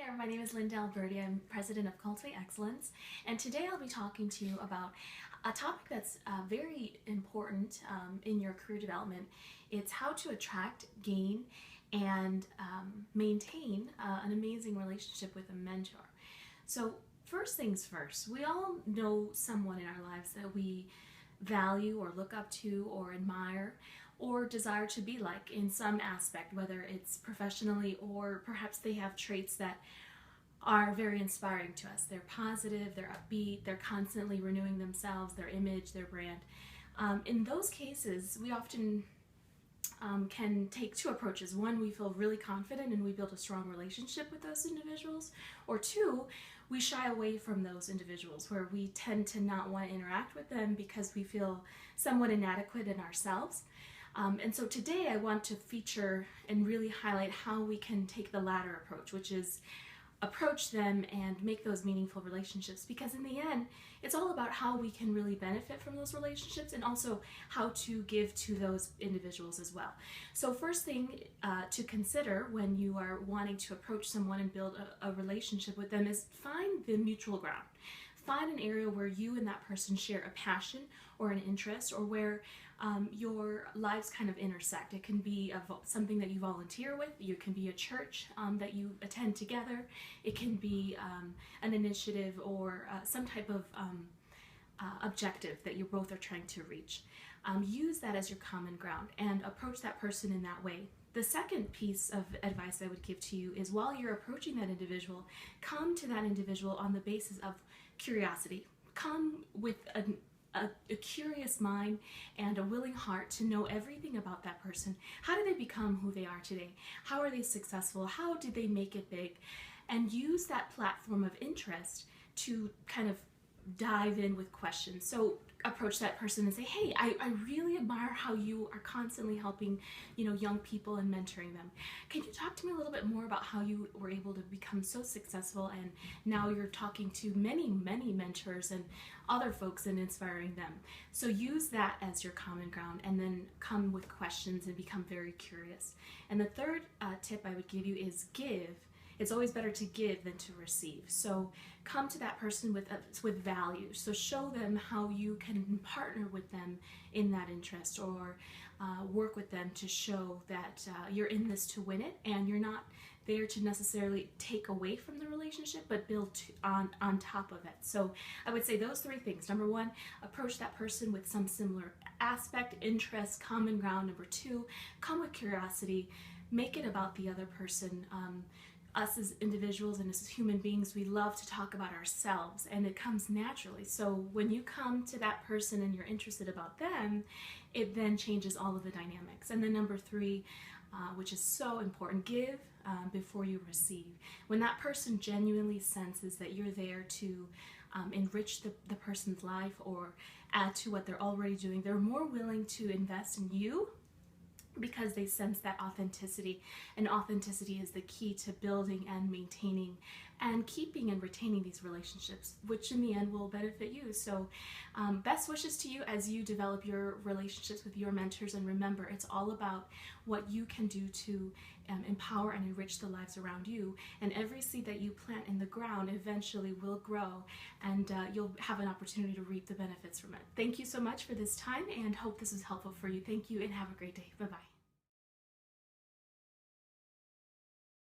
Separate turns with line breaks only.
there, my name is Linda Alberti. I'm president of Cultivate Excellence, and today I'll be talking to you about a topic that's very important in your career development. It's how to attract, gain, and maintain an amazing relationship with a mentor. So first things first, we all know someone in our lives that we value or look up to or admire or desire to be like in some aspect, whether it's professionally or perhaps they have traits that are very inspiring to us. They're positive, they're upbeat, they're constantly renewing themselves, their image, their brand. In those cases, we often can take two approaches. One, we feel really confident and we build a strong relationship with those individuals, or two, we shy away from those individuals where we tend to not want to interact with them because we feel somewhat inadequate in ourselves. And so today I want to feature and really highlight how we can take the latter approach, which is approach them and make those meaningful relationships, because in the end it's all about how we can really benefit from those relationships and also how to give to those individuals as well. So first thing to consider when you are wanting to approach someone and build a relationship with them is find the mutual ground. Find an area where you and that person share a passion or an interest, or where your lives kind of intersect. It can be something that you volunteer with. You can be a church that you attend together. It can be an initiative or some type of objective that you both are trying to reach. Use that as your common ground and approach that person in that way. The second piece of advice I would give to you is, while you're approaching that individual, come to that individual on the basis of curiosity. Come with a curious mind and a willing heart to know everything about that person. How did they become who they are today? How are they successful? How did they make it big? And use that platform of interest to kind of dive in with questions. So approach that person and say, hey, I really admire how you are constantly helping, young people and mentoring them. Can you talk to me a little bit more about how you were able to become so successful, and now you're talking to many, many mentors and other folks and inspiring them? So use that as your common ground, and then come with questions and become very curious. And the third tip I would give you is give. It's always better to give than to receive. So come to that person with value. So show them how you can partner with them in that interest, or work with them to show that you're in this to win it, and you're not there to necessarily take away from the relationship, but build on top of it. So I would say those three things. Number one, approach that person with some similar aspect, interest, common ground. Number two, come with curiosity. Make it about the other person. Us as individuals and as human beings, we love to talk about ourselves, and it comes naturally. So when you come to that person and you're interested about them, it then changes all of the dynamics. And then number three, which is so important, give before you receive. When that person genuinely senses that you're there to enrich the person's life or add to what they're already doing, they're more willing to invest in you, because they sense that authenticity. And authenticity is the key to building and maintaining and keeping and retaining these relationships, which in the end will benefit you. So best wishes to you as you develop your relationships with your mentors. And remember, it's all about what you can do to empower and enrich the lives around you. And every seed that you plant in the ground eventually will grow, and you'll have an opportunity to reap the benefits from it. Thank you so much for this time, and hope this was helpful for you. Thank you, and have a great day. Bye-bye.